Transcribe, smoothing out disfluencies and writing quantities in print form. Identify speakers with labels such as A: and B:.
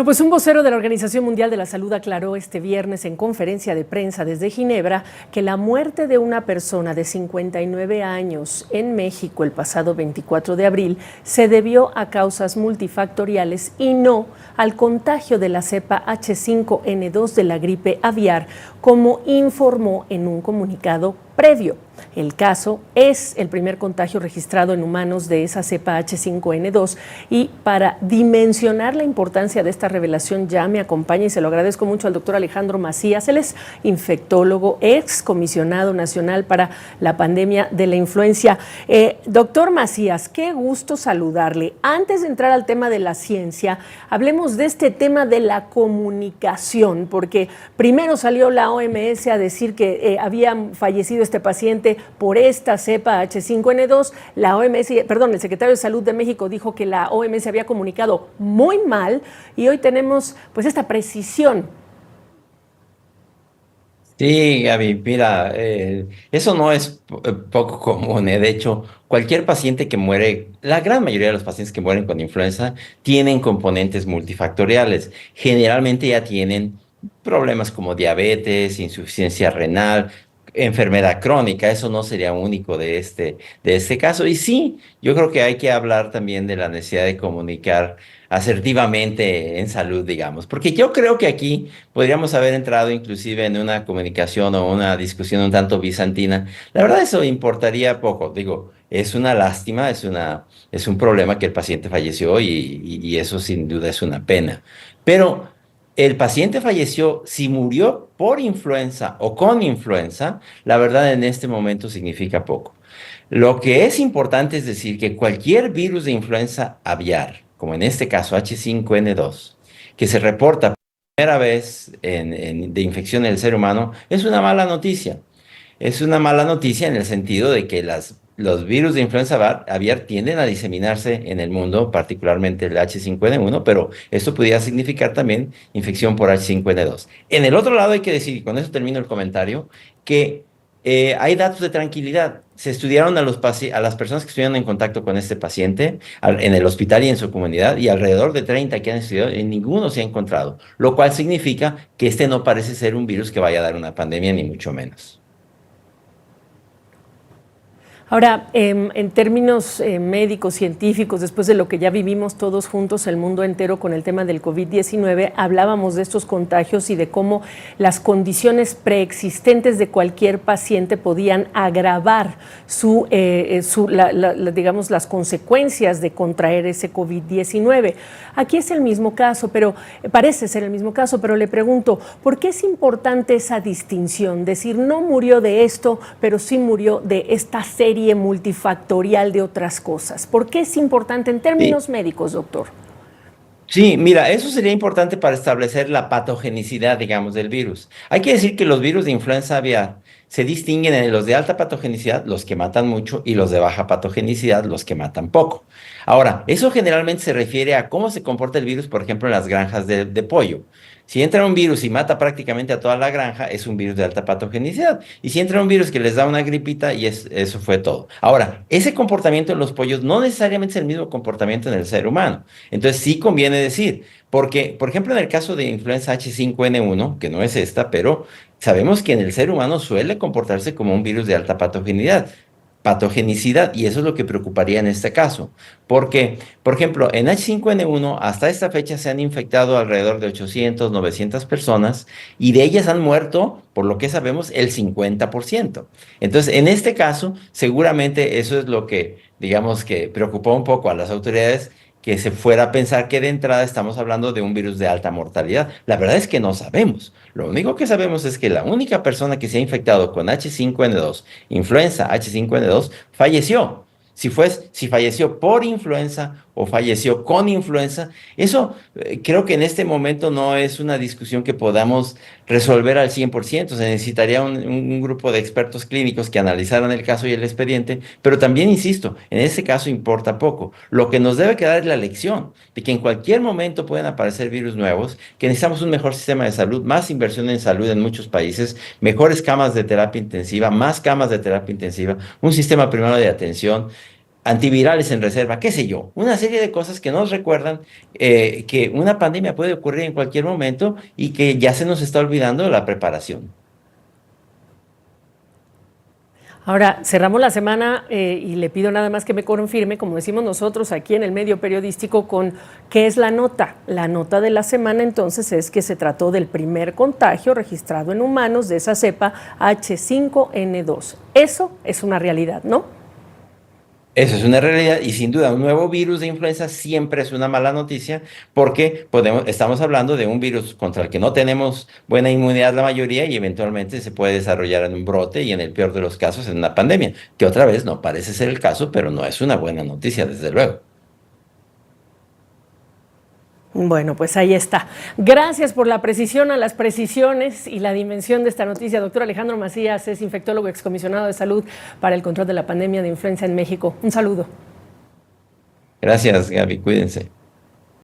A: Bueno, pues un vocero de la Organización Mundial de la Salud aclaró este viernes en conferencia de prensa desde Ginebra que la muerte de una persona de 59 años en México el pasado 24 de abril se debió a causas multifactoriales y no al contagio de la cepa H5N2 de la gripe aviar, como informó en un comunicado previo. El caso es el primer contagio registrado en humanos de esa cepa H5N2 y para dimensionar la importancia de esta revelación ya me acompaña y se lo agradezco mucho al doctor Alejandro Macías. Él es infectólogo, ex comisionado nacional para la pandemia de la influenza. Doctor Macías, qué gusto saludarle. Antes de entrar al tema de la ciencia, hablemos de este tema de la comunicación, porque primero salió la OMS a decir que había fallecido este paciente por esta cepa H5N2, el secretario de Salud de México dijo que la OMS había comunicado muy mal y hoy tenemos pues esta precisión.
B: Sí, Gaby, mira, eso no es poco común. De hecho, cualquier paciente que muere, la gran mayoría de los pacientes que mueren con influenza tienen componentes multifactoriales. Generalmente ya tienen problemas como diabetes, insuficiencia renal, enfermedad crónica. Eso no sería único de este caso. Y sí, yo creo que hay que hablar también de la necesidad de comunicar asertivamente en salud, digamos, porque yo creo que aquí podríamos haber entrado inclusive en una comunicación o una discusión un tanto bizantina. La verdad eso importaría poco. Digo, es una lástima, es un problema que el paciente falleció y eso sin duda es una pena. Pero el paciente falleció, si murió por influenza o con influenza, la verdad en este momento significa poco. Lo que es importante es decir que cualquier virus de influenza aviar, como en este caso H5N2, que se reporta por primera vez de infección en el ser humano, es una mala noticia. Es una mala noticia en el sentido de que los virus de influenza aviar tienden a diseminarse en el mundo, particularmente el H5N1, pero esto pudiera significar también infección por H5N2. En el otro lado hay que decir, y con eso termino el comentario, que hay datos de tranquilidad. Se estudiaron a las personas que estuvieron en contacto con este paciente en el hospital y en su comunidad, y alrededor de 30 que han estudiado, en ninguno se ha encontrado, lo cual significa que este no parece ser un virus que vaya a dar una pandemia, ni mucho menos.
A: Ahora, en términos médicos, científicos, después de lo que ya vivimos todos juntos, el mundo entero con el tema del COVID-19, hablábamos de estos contagios y de cómo las condiciones preexistentes de cualquier paciente podían agravar digamos, las consecuencias de contraer ese COVID-19. Aquí es el mismo caso, pero parece ser el mismo caso, pero le pregunto, ¿por qué es importante esa distinción? Decir, no murió de esto, pero sí murió de esta serie multifactorial de otras cosas. ¿Por qué es importante en
B: Sí.
A: términos médicos, doctor?
B: Sí, mira, eso sería importante para establecer la patogenicidad, digamos, del virus. Hay que decir que los virus de influenza aviar se distinguen en los de alta patogenicidad, los que matan mucho, y los de baja patogenicidad, los que matan poco. Ahora, eso generalmente se refiere a cómo se comporta el virus, por ejemplo, en las granjas de pollo. Si entra un virus y mata prácticamente a toda la granja, es un virus de alta patogenicidad. Y si entra un virus que les da una gripita, eso fue todo. Ahora, ese comportamiento en los pollos no necesariamente es el mismo comportamiento en el ser humano. Entonces sí conviene decir, porque, por ejemplo, en el caso de influenza H5N1, que no es esta, pero sabemos que en el ser humano suele comportarse como un virus de alta patogenicidad, y eso es lo que preocuparía en este caso, porque, por ejemplo, en H5N1 hasta esta fecha se han infectado alrededor de 800, 900 personas, y de ellas han muerto, por lo que sabemos, el 50%. Entonces, en este caso, seguramente eso es lo que, digamos, que preocupó un poco a las autoridades, que se fuera a pensar que de entrada estamos hablando de un virus de alta mortalidad. La verdad es que no sabemos. Lo único que sabemos es que la única persona que se ha infectado con H5N2, influenza H5N2, falleció. Si falleció por influenza o falleció con influenza, eso creo que en este momento no es una discusión que podamos resolver al 100%. Se necesitaría un grupo de expertos clínicos que analizaran el caso y el expediente, pero también, insisto, en ese caso importa poco. Lo que nos debe quedar es la lección de que en cualquier momento pueden aparecer virus nuevos, que necesitamos un mejor sistema de salud, más inversión en salud en muchos países, mejores camas de terapia intensiva, más camas de terapia intensiva, un sistema primero de atención. antivirales en reserva, qué sé yo, una serie de cosas que nos recuerdan que una pandemia puede ocurrir en cualquier momento y que ya se nos está olvidando la preparación.
A: Ahora, cerramos la semana y le pido nada más que me confirme, como decimos nosotros aquí en el medio periodístico, con qué es la nota. La nota de la semana entonces es que se trató del primer contagio registrado en humanos de esa cepa H5N2. Eso es una realidad, ¿no?
B: Eso es una realidad y sin duda un nuevo virus de influenza siempre es una mala noticia porque estamos hablando de un virus contra el que no tenemos buena inmunidad la mayoría y eventualmente se puede desarrollar en un brote y en el peor de los casos en una pandemia, que otra vez no parece ser el caso, pero no es una buena noticia desde luego.
A: Bueno, pues ahí está. Gracias por la precisión a las precisiones y la dimensión de esta noticia. Doctor Alejandro Macías es infectólogo excomisionado de salud para el control de la pandemia de influenza en México. Un saludo.
B: Gracias, Gaby, cuídense.